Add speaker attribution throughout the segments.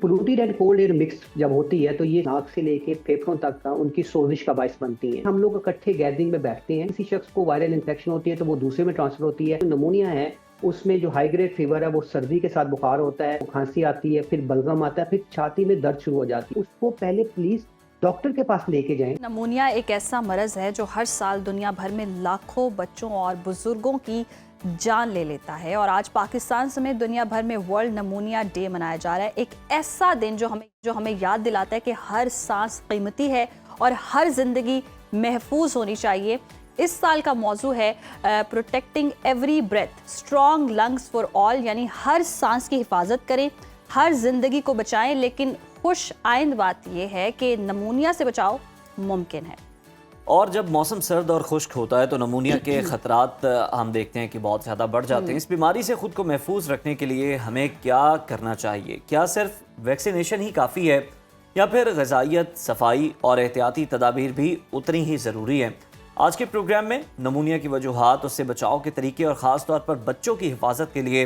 Speaker 1: Polluted and cold air mix जब होती है तो ये नाक से लेके फेफड़ों तक का उनकी सोजिश का बायस बनती है। हम लोग इकट्ठे गैदरिंग में बैठते हैं, किसी शख्स को वायरल इन्फेक्शन होती है तो वो दूसरे में ट्रांसफर होती है। नमूनिया है उसमें जो हाई ग्रेड फीवर है वो सर्दी के साथ बुखार होता है, खांसी आती है, फिर बलगम आता है, फिर छाती में दर्द शुरू हो जाती है। उसको पहले प्लीज डॉक्टर के पास लेके जाएं।
Speaker 2: नमूनिया एक ऐसा मरज है जो हर साल दुनिया भर में लाखों बच्चों और बुजुर्गों की जान ले लेता है और आज पाकिस्तान समेत दुनिया भर में वर्ल्ड नमूनिया डे मनाया जा रहा है। एक ऐसा दिन जो हमें याद दिलाता है कि हर सांस कीमती है और हर जिंदगी महफूज होनी चाहिए। इस साल का मौजू है protecting every breath strong lungs for all, यानी हर सांस की हिफाजत करें, हर जिंदगी को बचाएं। लेकिन खुश आइंद बात यह है कि नमूनिया से बचाव मुमकिन है।
Speaker 3: और जब मौसम सर्द और खुश्क होता है तो नमूनिया के ख़तरात हम देखते हैं कि बहुत ज़्यादा बढ़ जाते हैं। इस बीमारी से ख़ुद को महफूज रखने के लिए हमें क्या करना चाहिए? क्या सिर्फ वैक्सीनेशन ही काफ़ी है या फिर ग़िज़ाइयत, सफाई और एहतियाती तदाबीर भी उतनी ही ज़रूरी है? आज के प्रोग्राम में नमूनिया की वजूहात, उससे बचाव के तरीके और ख़ास तौर पर बच्चों की हिफाजत के लिए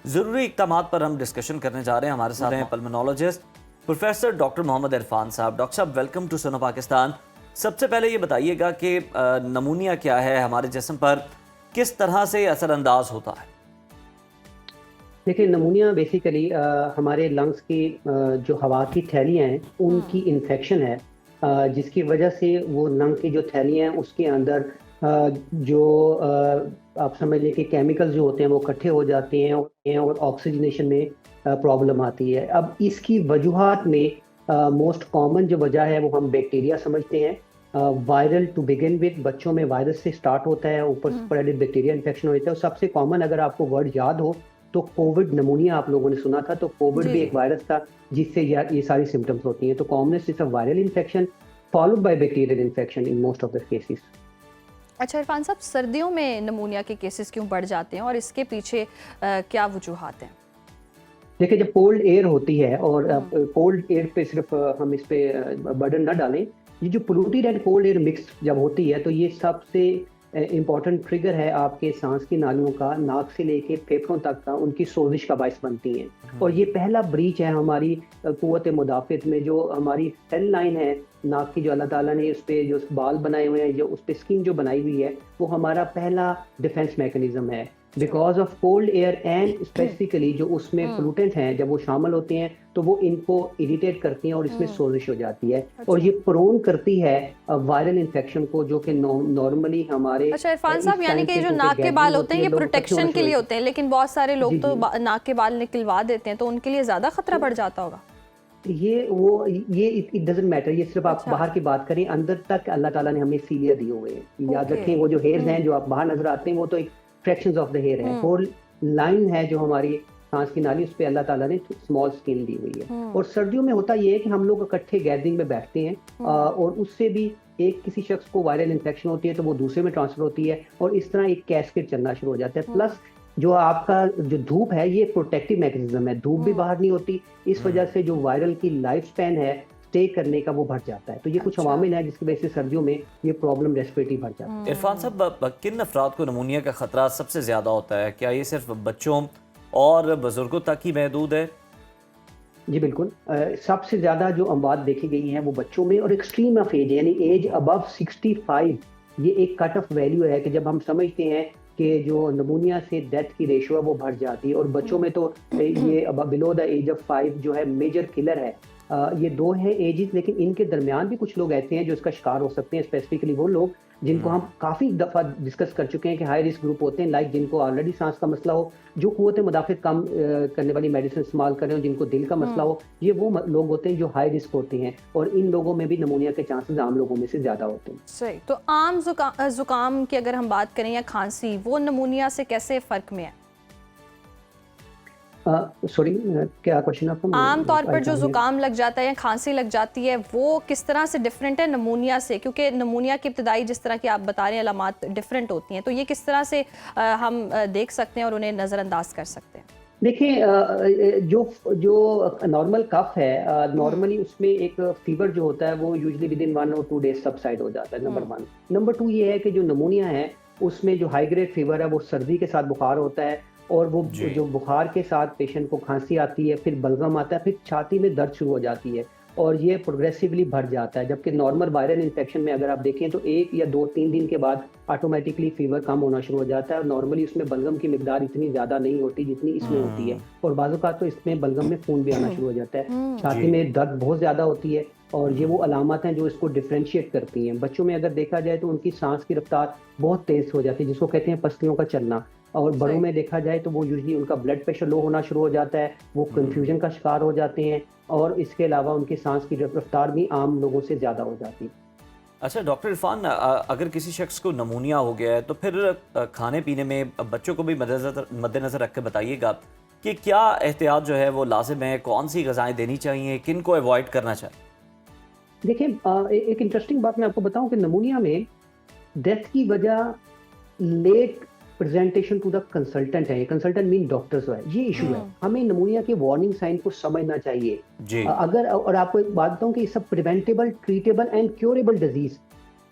Speaker 3: ज़रूरी इक़दाम पर हम डिस्कशन करने जा रहे हैं। हमारे साथ हैं pulmonologist professor doctor Mohammad Irfan साहब। डॉक्टर साहब, वेलकम टू सुनो पाकिस्तान। सबसे पहले ये बताइएगा कि नमूनिया क्या है, हमारे जिस्म पर किस तरह से असरअंदाज होता है?
Speaker 1: देखिए, नमूनिया बेसिकली हमारे लंग्स की जो हवा की थैलियाँ हैं उनकी इन्फेक्शन है, जिसकी वजह से वो लंग की जो थैलियाँ हैं उसके अंदर जो आप समझ लें कि केमिकल्स जो होते हैं वो इकट्ठे हो जाते हैं और ऑक्सीजनेशन में प्रॉब्लम आती है। अब इसकी वजूहात में मोस्ट कॉमन जो वजह है वो हम बैक्टीरिया समझते हैं। वायरल टू बिगिन विद, बच्चों में वायरस से स्टार्ट होता है, ऊपर स्प्रेडेड बैक्टीरिया इन्फेक्शन होता है। और सबसे कॉमन अगर आपको वर्ड याद हो तो कोविड नमूनिया आप लोगों ने सुना था, तो कोविड भी एक वायरस था जिससे ये सारी सिम्टम्स होती हैं। तो commonness is a viral infection followed by bacterial infection in most of the cases.
Speaker 2: अच्छा इरफान साहब, सर्दियों में नमूनिया के केसेस क्यों बढ़ जाते हैं और इसके पीछे क्या वजूहात हैं?
Speaker 1: देखिए, जब कोल्ड एयर होती है और कोल्ड एयर पे सिर्फ हम इस पे बर्डन ना डालें, ये जो polluted and cold air mix जब होती है तो ये सबसे इम्पॉर्टेंट ट्रिगर है आपके सांस की नालियों का, नाक से लेके फेफड़ों तक का उनकी सोजिश का बायस बनती हैं। और ये पहला ब्रीच है हमारी कुव्वत मुदाफ़त में। जो हमारी सेल लाइन है नाक की, जो अल्लाह ताला ने उस पे जो बाल बनाए हुए हैं, जो उस पे स्किन जो बनाई हुई है, वो हमारा पहला डिफेंस मैकेनिज्म है। Because of cold air and specifically जो उसमें पोल्यूटेंट हैं, जब वो शामिल होते हैं तो वो इनको इरिटेट करती हैं और इसमें सोजिश हो जाती है। और ये प्रोन करती है वायरल इन्फेक्शन को, जो कि नॉर्मली हमारे।
Speaker 2: अच्छा इरफान साहब, यानी कि जो नाक के बाल होते हैं ये प्रोटेक्शन के लिए होते हैं, लेकिन बहुत सारे लोग तो नाक के बाल निकलवा देते हैं, तो उनके लिए ज्यादा खतरा बढ़ जाता होगा?
Speaker 1: ये इट डजंट मैटर। ये सिर्फ आप बाहर की बात करें, अंदर तक अल्लाह ताला ने हमें सीलिया दिए हुए हैं। याद रखें, वो जो हेयर्स हैं जो आप बाहर नजर आते हैं वो तो एक फ्रैक्शंस ऑफ द हेयर है। होल लाइन है जो हमारी सांस की नाली, उस पे अल्लाह ताला ने स्मॉल स्किन दी हुई है। और सर्दियों में होता ये है कि हम लोग इकट्ठे गैदरिंग में बैठते हैं और उससे भी एक किसी शख्स को वायरल इन्फेक्शन होती है तो वो दूसरे में ट्रांसफर होती है और इस तरह एक कैस्केड चलना शुरू हो जाता है। प्लस जो आपका जो धूप है ये प्रोटेक्टिव मैकेनिज्म है, धूप भी बाहर नहीं होती, इस वजह से जो वायरल की लाइफ स्पैन है स्टे करने का वो बढ़ जाता है। तो ये कुछ अवामिल है जिसकी वजह से सर्दियों में ये प्रॉब्लम रेस्पिरेटरी बढ़ जाती है।
Speaker 3: इरफान साहब, किन अफराद को नमूनिया का खतरा सबसे ज्यादा होता है? क्या ये सिर्फ बच्चों और बुजुर्गों तक ही महदूद है?
Speaker 1: जी बिल्कुल, सबसे ज्यादा जो अमवात देखी गई हैं वो बच्चों में और एक्सट्रीम ऑफ एज, यानी एज अबव 65। ये एक कट ऑफ वैल्यू है कि जब हम समझते हैं कि जो नमूनिया से डेथ की रेशो है वो बढ़ जाती है। और बच्चों में तो ये बिलो द एज ऑफ 5 जो है मेजर किलर है। ये दो है एजेस, लेकिन इनके दरमियान भी कुछ लोग ऐसे हैं जो इसका शिकार हो सकते हैं। स्पेसिफिकली वो लोग जिनको हम काफ़ी दफ़ा डिस्कस कर चुके हैं कि हाई रिस्क ग्रुप होते हैं, लाइक जिनको ऑलरेडी सांस का मसला हो, जो कुव्वत मुदाफ़त कम करने वाली मेडिसिन इस्तेमाल कर रहे हो, जिनको दिल का मसला हो, ये वो लोग होते हैं जो हाई रिस्क होते हैं। और इन लोगों में भी नमूनिया के चांसेस आम लोगों में से ज़्यादा होते हैं।
Speaker 2: सही। तो आम जुकाम की अगर हम बात करें या खांसी, वो नमूनिया से कैसे फ़र्क में है?
Speaker 1: सॉरी, क्या क्वेश्चन आपका?
Speaker 2: आम तौर पर जो जुकाम लग जाता है या खांसी लग जाती है वो किस तरह से डिफरेंट है नमूनिया से? क्योंकि नमूनिया की इब्तदाई जिस तरह की आप बता रहे हैं अलामात डिफरेंट होती हैं, तो ये किस तरह से हम देख सकते हैं और उन्हें नज़रअंदाज कर सकते हैं?
Speaker 1: देखिए, जो नॉर्मल कफ है, नॉर्मली उसमें एक फीवर जो होता है वो यूजुअली विद इन 1 और 2 डेज सबसाइड हो जाता है, नंबर 1। नंबर 2 ये है कि जो नमूनिया है उसमें जो हाई ग्रेड फीवर है वो सर्दी के साथ बुखार होता है और वो
Speaker 3: जी।
Speaker 1: जो बुखार के साथ पेशेंट को खांसी आती है, फिर बलगम आता है, फिर छाती में दर्द शुरू हो जाती है और ये प्रोग्रेसिवली बढ़ जाता है। जबकि नॉर्मल वायरल इन्फेक्शन में अगर आप देखें तो 1 या 2-3 दिन के बाद ऑटोमेटिकली फीवर कम होना शुरू हो जाता है और नॉर्मली उसमें बलगम की मिकदार इतनी ज़्यादा नहीं होती जितनी इसमें होती है और बाज़ औक़ात तो इसमें बलगम में खून भी आना शुरू हो जाता है। छाती
Speaker 3: जी।
Speaker 1: में दर्द बहुत ज़्यादा होती है और ये वो अलामत हैं जो इसको डिफरेंशिएट करती हैं। बच्चों में अगर देखा जाए तो उनकी सांस की रफ्तार बहुत तेज़ हो जाती है जिसको कहते हैं पसलियों का चलना, और बड़ों
Speaker 2: सही।
Speaker 1: में देखा जाए तो वो यूजुअली उनका ब्लड प्रेशर लो होना शुरू हो जाता है, वो कन्फ्यूजन का शिकार हो जाते हैं और इसके अलावा उनकी सांस की रफ्तार भी आम लोगों से ज़्यादा हो जाती है।
Speaker 3: अच्छा डॉक्टर इरफान, अगर किसी शख्स को नमूनिया हो गया है तो फिर खाने पीने में बच्चों को भी मद्देनज़र रख के बताइएगा कि क्या एहतियात जो है वो लाजिम है, कौन सी ग़िज़ाएँ देनी चाहिए, किन को अवॉइड करना चाहिए?
Speaker 1: देखिए एक इंटरेस्टिंग बात मैं आपको बताऊं कि नमूनिया में डेथ की वजह late presentation to the consultant है। कंसल्टेंट मीन डॉक्टर्स है, ये इशू है। हमें नमूनिया के वार्निंग साइन को समझना चाहिए।
Speaker 3: जी।
Speaker 1: अगर और आपको एक बात बताऊं कि ये सब preventable, treatable and curable disease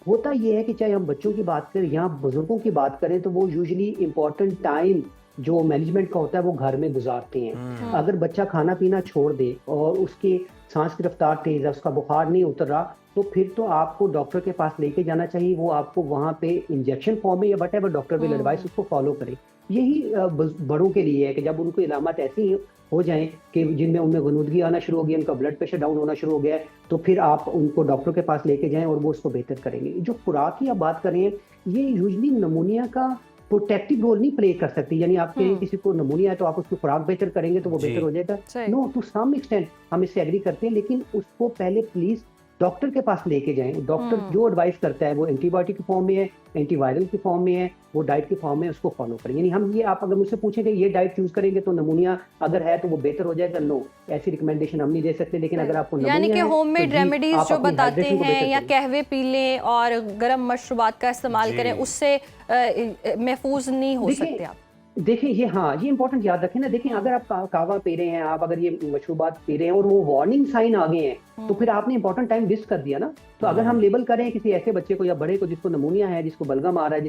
Speaker 1: होता ये है कि चाहे हम बच्चों की बात करें या बुजुर्गों की बात करें तो वो यूजुअली इंपॉर्टेंट टाइम जो मैनेजमेंट का होता है वो घर में गुजारते हैं। अगर बच्चा खाना पीना छोड़ दे और उसकी सांस की रफ्तार तेज है, उसका बुखार नहीं उतर रहा, तो फिर तो आपको डॉक्टर के पास लेके जाना चाहिए। वो आपको वहाँ पे इंजेक्शन फॉर्म में या what ever doctor will advice उसको फॉलो करें। यही बड़ों के लिए है कि जब उनको इलामत ऐसी हो जाए कि जिनमें उनमें गनुदगी आना शुरू हो गई, उनका ब्लड प्रेशर डाउन होना शुरू हो गया है, तो फिर आप उनको डॉक्टर के पास लेके जाएं और वो उसको बेहतर करेंगे। जो खुराक की आप बात कर रहे हैं, ये यूजुअली नमूनिया का प्रोटेक्टिव रोल नहीं प्ले कर सकती। यानी आप कहें किसी को नमूनिया है तो आप उसकी खुराक बेहतर करेंगे तो वो बेहतर हो जाएगा। नो, टू सम एक्सटेंट हम इससे एग्री करते हैं, लेकिन उसको पहले प्लीज डॉक्टर के पास लेके जाएं। डॉक्टर जो एडवाइस करता है वो एंटीबायोटिक की फॉर्म में है, एंटीवायरल की फॉर्म में है, वो डाइट की फॉर्म में है, उसको फॉलो करें। यानी हम ये, आप अगर मुझसे पूछें कि ये डाइट चूज करेंगे तो नमूनिया अगर है तो वो बेहतर हो जाएगा, नो, ऐसी रिकमेंडेशन हम नहीं दे सकते। लेकिन अगर आपको
Speaker 2: यानी कि होममेड रेमेडीज जो बताते हैं या
Speaker 1: करें।
Speaker 2: कहवे पी लें और गर्म मशरूबात का इस्तेमाल करें, उससे महफूज नहीं हो सकते आप।
Speaker 1: देखिए ये, हाँ, ये इंपॉर्टेंट याद रखें ना। देखिए अगर आप कावा पी रहे हैं, आप अगर ये मशरूबात पी रहे हैं और वो वार्निंग साइन आ गए हैं तो फिर आपने इंपॉर्टेंट टाइम वेस्ट कर दिया ना। तो अगर हम लेबल करें किसी ऐसे बच्चे को या बड़े को जिसको नमूनिया है, जिसको बलगम आ रहा है,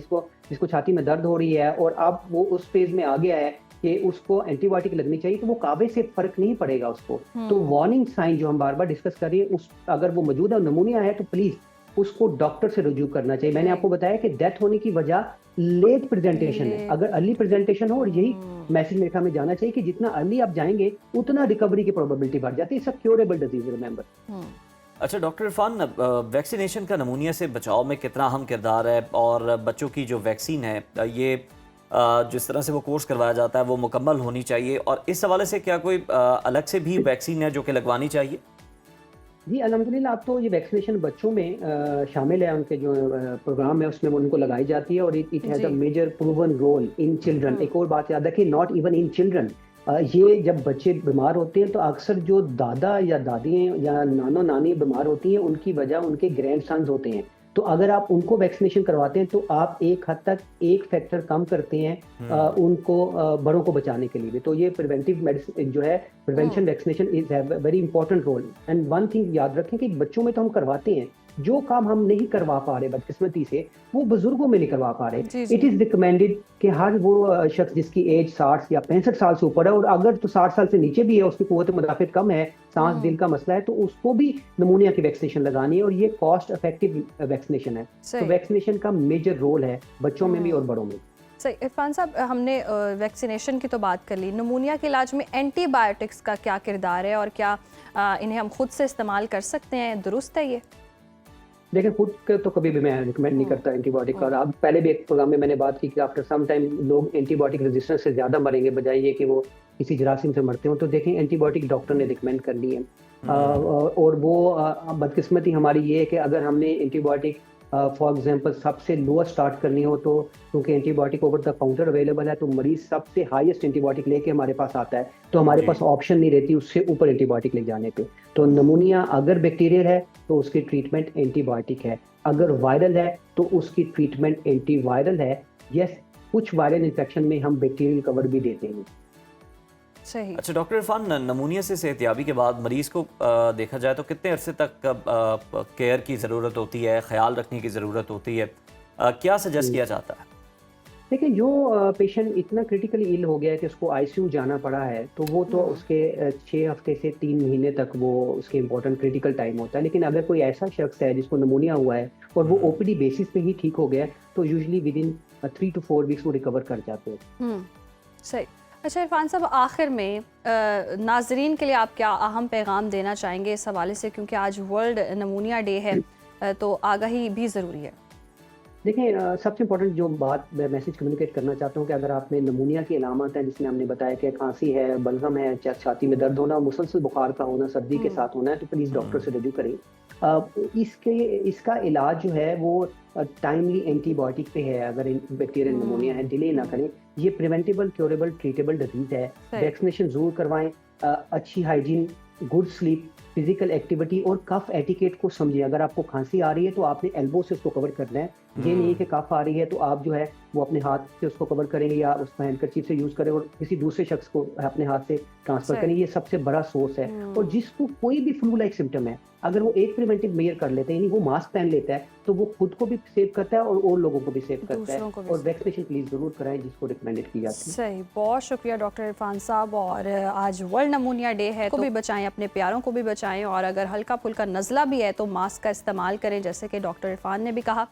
Speaker 1: जिसको छाती में दर्द हो रही है और अब वो उस फेज में आ गया है कि उसको एंटीबायोटिक लगनी चाहिए, तो वो कावे से फर्क नहीं पड़ेगा उसको। तो वार्निंग साइन जो हम बार बार डिस्कस कर रहे हैं, उस अगर वो मौजूद है, नमूनिया है, तो प्लीज उसको डॉक्टर से रुजू करना चाहिए। मैंने आपको बताया कि डेथ होने की वजह लेट प्रेजेंटेशन है। अगर अर्ली प्रेजेंटेशन हो, और यही मैसेज मेरे ख्याल में जाना चाहिए कि जितना अर्ली आप जाएंगे उतना रिकवरी की प्रोबेबिलिटी बढ़ जाती है। It's a curable disease, remember.
Speaker 3: अच्छा डॉक्टर इरफान, वैक्सीनेशन का नमूनिया से बचाव में कितना अहम किरदार है, और बच्चों की जो वैक्सीन है ये जिस तरह से वो कोर्स करवाया जाता है वो मुकम्मल होनी चाहिए, और इस हवाले से क्या कोई अलग से भी वैक्सीन है जो कि लगवानी चाहिए?
Speaker 1: जी अल्हम्दुलिल्लाह, अब तो ये वैक्सीनेशन बच्चों में शामिल है, उनके जो प्रोग्राम है उसमें उनको लगाई जाती है और it has a major proven role in children. एक और बात याद रखें, नॉट इवन इन चिल्ड्रन, ये जब बच्चे बीमार होते हैं तो अक्सर जो दादा या दादी या नानो नानी बीमार होती हैं उनकी वजह उनके ग्रैंड सन्स होते हैं। तो अगर आप उनको वैक्सीनेशन करवाते हैं तो आप एक हद तक एक फैक्टर कम करते हैं उनको बड़ों को बचाने के लिए भी। तो ये प्रिवेंटिव मेडिसिन जो है, prevention vaccination is have very important role. And one thing याद रखें कि बच्चों में तो हम करवाते हैं, जो काम हम नहीं करवा पा रहे बदकिस्मती से, वो बुजुर्गों में नहीं करवा पा रहे। इट इज रिकमेंडेड कि हर वो शख्स जिसकी एज 60 या 65 साल से ऊपर है, और अगर तो 60 साल से नीचे भी है, उसकी कुव्वत मुदाफित कम है, सांस दिल का मसला है, तो उसको भी नमूनिया की वैक्सीनेशन लगानी है, और ये कॉस्ट इफेक्टिव वैक्सीनेशन है। तो वैक्सीनेशन का मेजर रोल है बच्चों में भी और बड़ों में।
Speaker 2: सही। इरफान साहब, हमने वैक्सीनेशन की तो बात कर ली, नमूनिया के इलाज में एंटीबायोटिक्स का क्या किरदार है और क्या इन्हें हम खुद से इस्तेमाल कर सकते हैं, दुरुस्त है ये?
Speaker 1: देखिए खुद के तो कभी भी मैं रिकमेंड नहीं करता एंटीबायोटिक का। और अब पहले भी एक प्रोग्राम में मैंने बात की कि आफ्टर सम टाइम लोग एंटीबायोटिक रेजिस्टेंस से ज़्यादा मरेंगे बजाय ये कि वो किसी जरासीम से मरते हो। तो देखें एंटीबायोटिक डॉक्टर ने रिकमेंड कर दी है, और वो बदकिस्मती हमारी ये है कि अगर हमने एंटीबायोटिक फॉर एग्जांपल सबसे लोअर स्टार्ट करनी हो, तो क्योंकि antibiotic over the counter available है, तो मरीज सबसे हाईएस्ट एंटीबायोटिक लेके हमारे पास आता है, तो हमारे पास ऑप्शन नहीं रहती उससे ऊपर एंटीबायोटिक ले जाने पे। तो नमूनिया अगर बैक्टीरियल है तो उसकी ट्रीटमेंट एंटीबायोटिक है, अगर वायरल है तो उसकी ट्रीटमेंट एंटीवायरल है। यस, कुछ वायरल इन्फेक्शन में हम बैक्टीरियल कवर भी देते हैं।
Speaker 2: सही।
Speaker 3: अच्छा डॉक्टर इरफान, नमूनिया से सेहतयाबी के बाद मरीज़ को देखा जाए तो कितने अरसे तक केयर की ज़रूरत होती है, ख्याल रखने की ज़रूरत होती है, क्या सजेस्ट किया जाता है?
Speaker 1: देखिए, जो पेशेंट इतना क्रिटिकली इल हो गया है कि उसको आईसीयू जाना पड़ा है, तो वो तो उसके 6 हफ्ते से 3 महीने तक वो उसके इम्पोर्टेंट क्रिटिकल टाइम होता है। लेकिन अगर कोई ऐसा शख्स है जिसको निमोनिया हुआ है और वो ओपीडी बेसिस पे ही ठीक हो गया है, तो यूजुअली विदिन 3 टू 4 वीक्स वो रिकवर कर जाते हैं।
Speaker 2: सही। अच्छा इरफान साहब, आखिर में नाजरीन के लिए आप क्या अहम पैगाम देना चाहेंगे इस हवाले से, क्योंकि आज वर्ल्ड नमूनिया डे है, तो आगाही भी ज़रूरी है।
Speaker 1: देखिए, सबसे इम्पोर्टेंट जो बात मैं मैसेज कम्युनिकेट करना चाहता हूँ कि अगर आप में नमूनिया की अलामत है, जिसमें हमने बताया कि खांसी है, बलगम है, छाती में दर्द होना, मुसलसल बुखार का होना, सर्दी के साथ होना है, तो प्लीज़ डॉक्टर से रजू करें। इसका इलाज जो है वो टाइमली एंटीबायोटिक पे है। अगर बैक्टीरियल निमोनिया है, डिले ना करें। ये प्रिवेंटेबल, क्योरेबल, ट्रीटेबल डिजीज है। वैक्सीनेशन जरूर करवाएं। अच्छी hygiene, good sleep, physical activity और कफ एटिकेट को समझिए। अगर आपको खांसी आ रही है तो आपने एल्बो से उसको कवर करना है। ये नहीं कि कफ आ रही है तो आप जो है वो अपने हाथ से उसको कवर करेंगे या उसका हैंडकरचीफ से यूज करें और किसी दूसरे शख्स को अपने हाथ से ट्रांसफर करें। ये सबसे बड़ा सोर्स है। और जिसको कोई भी फ्लू लाइक सिम्टम है, अगर वो एक प्रिवेंटिव मेजर कर लेते हैं, यानी वो मास्क पहन लेता है, तो वो खुद को भी सेव करता है और लोगों को भी सेव करता है। और वैक्सीनेशन प्लीज जरूर कराएं जिसको रिकमेंडेड की जाती है।
Speaker 2: सही, बहुत शुक्रिया डॉक्टर इरफान साहब। और आज वर्ल्ड नमूनिया डे है, तो भी बचाएं, अपने प्यारों को भी बचाएं, और अगर हल्का फुल्का नज़ला भी है तो मास्क का इस्तेमाल करें, जैसे कि डॉक्टर इरफान ने भी कहा।